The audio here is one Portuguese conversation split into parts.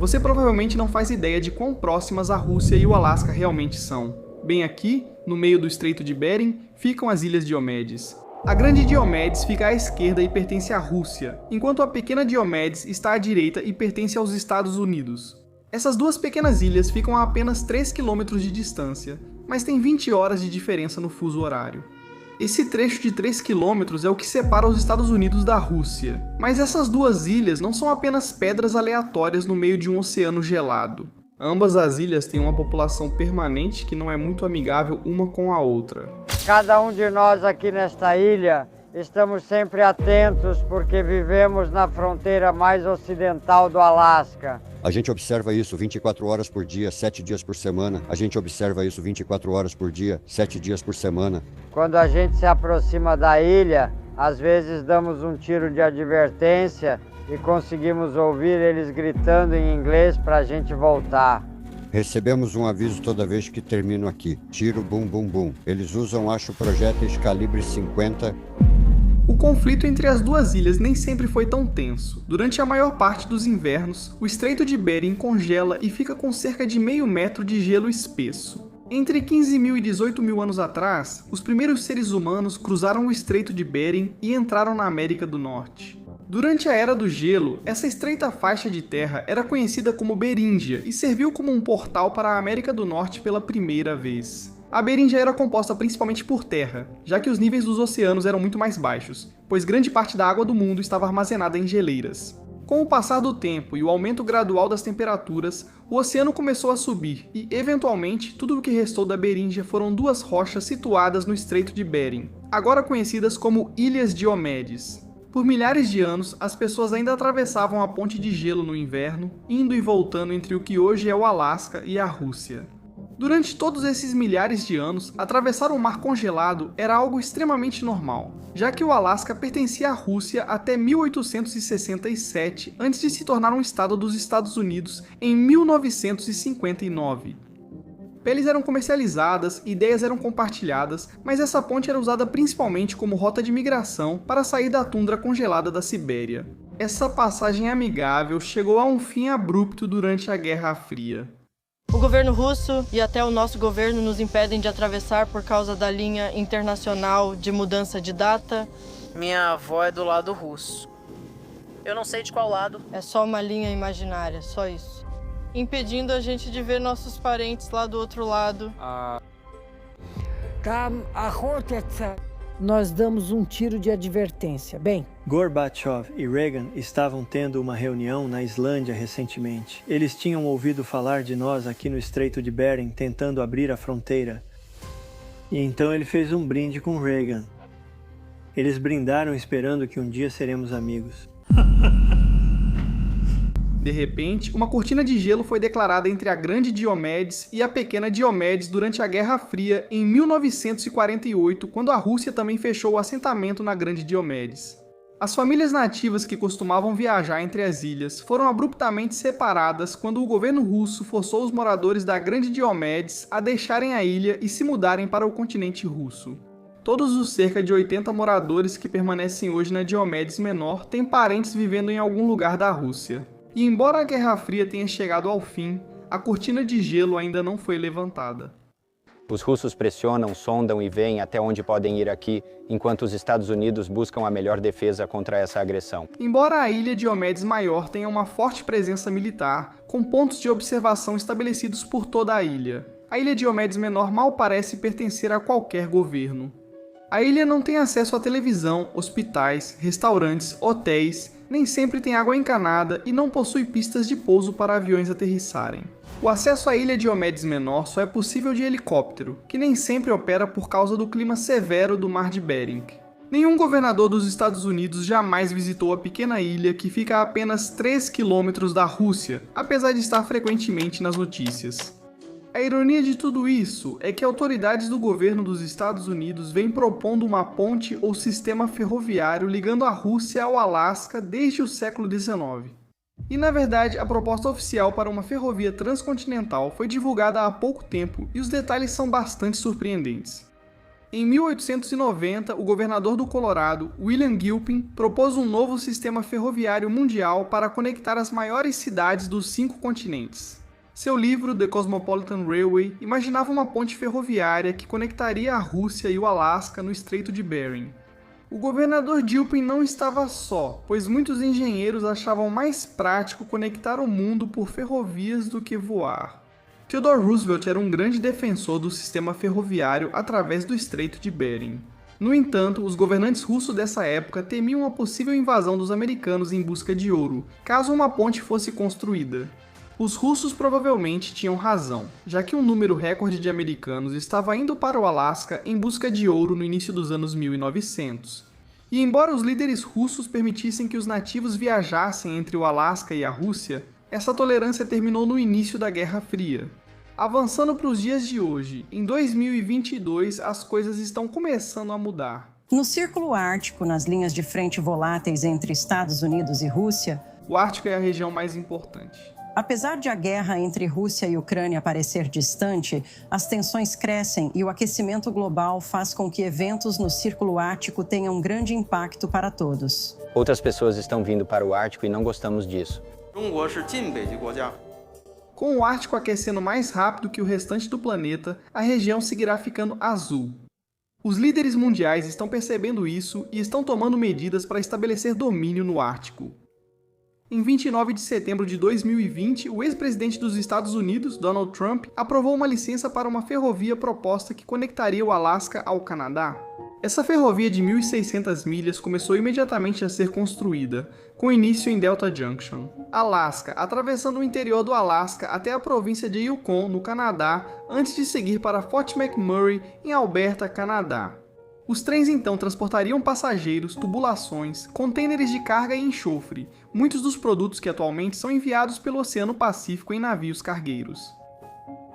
Você provavelmente não faz ideia de quão próximas a Rússia e o Alasca realmente são. Bem aqui, no meio do Estreito de Bering, ficam as Ilhas Diomedes. A Grande Diomedes fica à esquerda e pertence à Rússia, enquanto a Pequena Diomedes está à direita e pertence aos Estados Unidos. Essas duas pequenas ilhas ficam a apenas 3 km de distância, mas tem 20 horas de diferença no fuso horário. Esse trecho de 3 km é o que separa os Estados Unidos da Rússia, mas essas duas ilhas não são apenas pedras aleatórias no meio de um oceano gelado. Ambas as ilhas têm uma população permanente que não é muito amigável uma com a outra. Cada um de nós aqui nesta ilha estamos sempre atentos porque vivemos na fronteira mais ocidental do Alasca. A gente observa isso 24 horas por dia, 7 dias por semana. A gente observa isso 24 horas por dia, 7 dias por semana. Quando a gente se aproxima da ilha, às vezes damos um tiro de advertência e conseguimos ouvir eles gritando em inglês para a gente voltar. Recebemos um aviso toda vez que termino aqui. Tiro, bum, bum, bum. Eles usam, acho, projéteis calibre 50. O conflito entre as duas ilhas nem sempre foi tão tenso. Durante a maior parte dos invernos, o Estreito de Bering congela e fica com cerca de meio metro de gelo espesso. Entre 15.000 e 18.000 anos atrás, os primeiros seres humanos cruzaram o Estreito de Bering e entraram na América do Norte. Durante a Era do Gelo, essa estreita faixa de terra era conhecida como Beríngia e serviu como um portal para a América do Norte pela primeira vez. A Beríngia era composta principalmente por terra, já que os níveis dos oceanos eram muito mais baixos, pois grande parte da água do mundo estava armazenada em geleiras. Com o passar do tempo e o aumento gradual das temperaturas, o oceano começou a subir e, eventualmente, tudo o que restou da Beríngia foram duas rochas situadas no Estreito de Bering, agora conhecidas como Ilhas Diomedes. Por milhares de anos, as pessoas ainda atravessavam a ponte de gelo no inverno, indo e voltando entre o que hoje é o Alasca e a Rússia. Durante todos esses milhares de anos, atravessar um mar congelado era algo extremamente normal, já que o Alasca pertencia à Rússia até 1867, antes de se tornar um estado dos Estados Unidos em 1959. Peles eram comercializadas, ideias eram compartilhadas, mas essa ponte era usada principalmente como rota de migração para sair da tundra congelada da Sibéria. Essa passagem amigável chegou a um fim abrupto durante a Guerra Fria. O governo russo e até o nosso governo nos impedem de atravessar por causa da linha internacional de mudança de data. Minha avó é do lado russo. Eu não sei de qual lado. É só uma linha imaginária, só isso. Impedindo a gente de ver nossos parentes lá do outro lado. Nós damos um tiro de advertência. Bem, Gorbachev e Reagan estavam tendo uma reunião na Islândia recentemente. Eles tinham ouvido falar de nós aqui no Estreito de Bering tentando abrir a fronteira. E então ele fez um brinde com Reagan. Eles brindaram esperando que um dia seremos amigos. De repente, uma cortina de gelo foi declarada entre a Grande Diomedes e a Pequena Diomedes durante a Guerra Fria em 1948, quando a Rússia também fechou o assentamento na Grande Diomedes. As famílias nativas que costumavam viajar entre as ilhas foram abruptamente separadas quando o governo russo forçou os moradores da Grande Diomedes a deixarem a ilha e se mudarem para o continente russo. Todos os cerca de 80 moradores que permanecem hoje na Diomedes Menor têm parentes vivendo em algum lugar da Rússia. E embora a Guerra Fria tenha chegado ao fim, a cortina de gelo ainda não foi levantada. Os russos pressionam, sondam e veem até onde podem ir aqui, enquanto os Estados Unidos buscam a melhor defesa contra essa agressão. Embora a ilha Diomedes Maior tenha uma forte presença militar, com pontos de observação estabelecidos por toda a ilha Diomedes Menor mal parece pertencer a qualquer governo. A ilha não tem acesso à televisão, hospitais, restaurantes, hotéis, nem sempre tem água encanada e não possui pistas de pouso para aviões aterrissarem. O acesso à ilha Diomedes Menor só é possível de helicóptero, que nem sempre opera por causa do clima severo do Mar de Bering. Nenhum governador dos Estados Unidos jamais visitou a pequena ilha que fica a apenas 3 km da Rússia, apesar de estar frequentemente nas notícias. A ironia de tudo isso é que autoridades do governo dos Estados Unidos vêm propondo uma ponte ou sistema ferroviário ligando a Rússia ao Alasca desde o século XIX. E na verdade, a proposta oficial para uma ferrovia transcontinental foi divulgada há pouco tempo e os detalhes são bastante surpreendentes. Em 1890, o governador do Colorado, William Gilpin, propôs um novo sistema ferroviário mundial para conectar as maiores cidades dos 5 continentes. Seu livro, The Cosmopolitan Railway, imaginava uma ponte ferroviária que conectaria a Rússia e o Alasca no Estreito de Bering. O governador Gilpin não estava só, pois muitos engenheiros achavam mais prático conectar o mundo por ferrovias do que voar. Theodore Roosevelt era um grande defensor do sistema ferroviário através do Estreito de Bering. No entanto, os governantes russos dessa época temiam a possível invasão dos americanos em busca de ouro, caso uma ponte fosse construída. Os russos provavelmente tinham razão, já que um número recorde de americanos estava indo para o Alasca em busca de ouro no início dos anos 1900. E embora os líderes russos permitissem que os nativos viajassem entre o Alasca e a Rússia, essa tolerância terminou no início da Guerra Fria. Avançando para os dias de hoje, em 2022 as coisas estão começando a mudar. No Círculo Ártico, nas linhas de frente voláteis entre Estados Unidos e Rússia, o Ártico é a região mais importante. Apesar de a guerra entre Rússia e Ucrânia parecer distante, as tensões crescem e o aquecimento global faz com que eventos no Círculo Ártico tenham grande impacto para todos. Outras pessoas estão vindo para o Ártico e não gostamos disso. Com o Ártico aquecendo mais rápido que o restante do planeta, a região seguirá ficando azul. Os líderes mundiais estão percebendo isso e estão tomando medidas para estabelecer domínio no Ártico. Em 29 de setembro de 2020, o ex-presidente dos Estados Unidos, Donald Trump, aprovou uma licença para uma ferrovia proposta que conectaria o Alasca ao Canadá. Essa ferrovia de 1.600 milhas começou imediatamente a ser construída, com início em Delta Junction, Alasca, atravessando o interior do Alasca até a província de Yukon, no Canadá, antes de seguir para Fort McMurray, em Alberta, Canadá. Os trens então transportariam passageiros, tubulações, contêineres de carga e enxofre, muitos dos produtos que atualmente são enviados pelo Oceano Pacífico em navios cargueiros.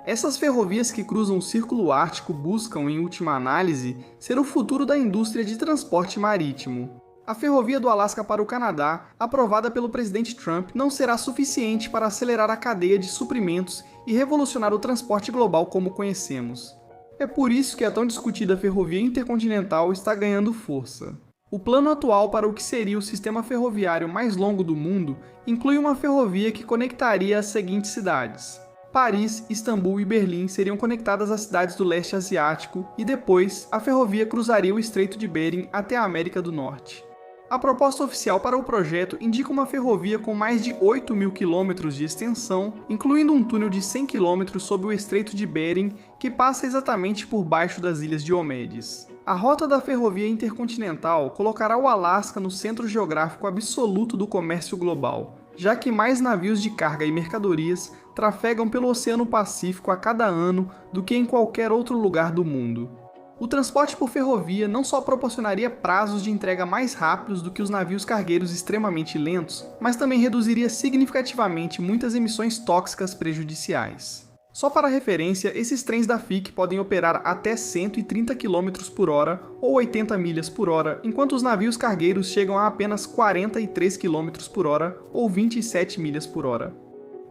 Essas ferrovias que cruzam o Círculo Ártico buscam, em última análise, ser o futuro da indústria de transporte marítimo. A ferrovia do Alasca para o Canadá, aprovada pelo presidente Trump, não será suficiente para acelerar a cadeia de suprimentos e revolucionar o transporte global como conhecemos. É por isso que a tão discutida ferrovia intercontinental está ganhando força. O plano atual para o que seria o sistema ferroviário mais longo do mundo inclui uma ferrovia que conectaria as seguintes cidades. Paris, Istambul e Berlim seriam conectadas às cidades do leste asiático e depois a ferrovia cruzaria o Estreito de Bering até a América do Norte. A proposta oficial para o projeto indica uma ferrovia com mais de 8.000 quilômetros de extensão, incluindo um túnel de 100 quilômetros sob o Estreito de Bering, que passa exatamente por baixo das Ilhas Diomedes. A rota da ferrovia intercontinental colocará o Alasca no centro geográfico absoluto do comércio global, já que mais navios de carga e mercadorias trafegam pelo Oceano Pacífico a cada ano do que em qualquer outro lugar do mundo. O transporte por ferrovia não só proporcionaria prazos de entrega mais rápidos do que os navios cargueiros extremamente lentos, mas também reduziria significativamente muitas emissões tóxicas prejudiciais. Só para referência, esses trens da FIC podem operar até 130 km por hora ou 80 milhas por hora, enquanto os navios cargueiros chegam a apenas 43 km por hora ou 27 milhas por hora.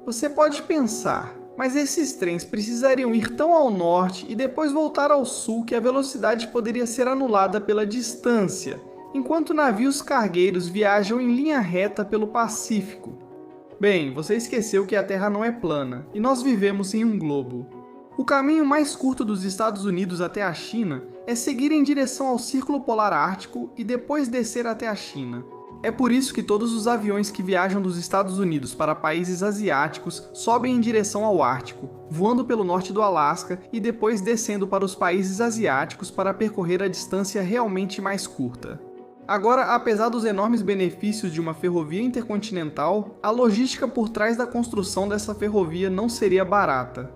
Você pode pensar, mas esses trens precisariam ir tão ao norte e depois voltar ao sul que a velocidade poderia ser anulada pela distância, enquanto navios cargueiros viajam em linha reta pelo Pacífico. Bem, você esqueceu que a Terra não é plana, e nós vivemos em um globo. O caminho mais curto dos Estados Unidos até a China é seguir em direção ao Círculo Polar Ártico e depois descer até a China. É por isso que todos os aviões que viajam dos Estados Unidos para países asiáticos sobem em direção ao Ártico, voando pelo norte do Alasca e depois descendo para os países asiáticos para percorrer a distância realmente mais curta. Agora, apesar dos enormes benefícios de uma ferrovia intercontinental, a logística por trás da construção dessa ferrovia não seria barata.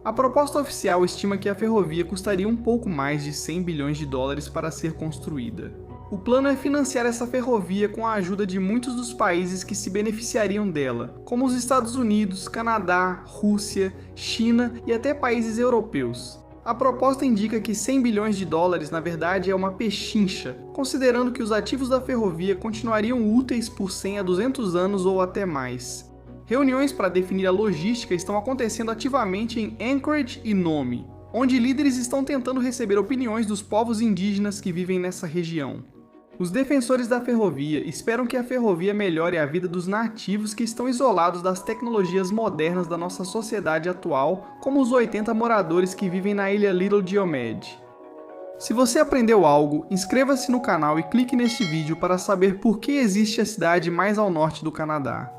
A proposta oficial estima que a ferrovia custaria um pouco mais de 100 bilhões de dólares para ser construída. O plano é financiar essa ferrovia com a ajuda de muitos dos países que se beneficiariam dela, como os Estados Unidos, Canadá, Rússia, China e até países europeus. A proposta indica que 100 bilhões de dólares na verdade é uma pechincha, considerando que os ativos da ferrovia continuariam úteis por 100 a 200 anos ou até mais. Reuniões para definir a logística estão acontecendo ativamente em Anchorage e Nome, onde líderes estão tentando receber opiniões dos povos indígenas que vivem nessa região. Os defensores da ferrovia esperam que a ferrovia melhore a vida dos nativos que estão isolados das tecnologias modernas da nossa sociedade atual, como os 80 moradores que vivem na ilha Little Diomed. Se você aprendeu algo, inscreva-se no canal e clique neste vídeo para saber por que existe a cidade mais ao norte do Canadá.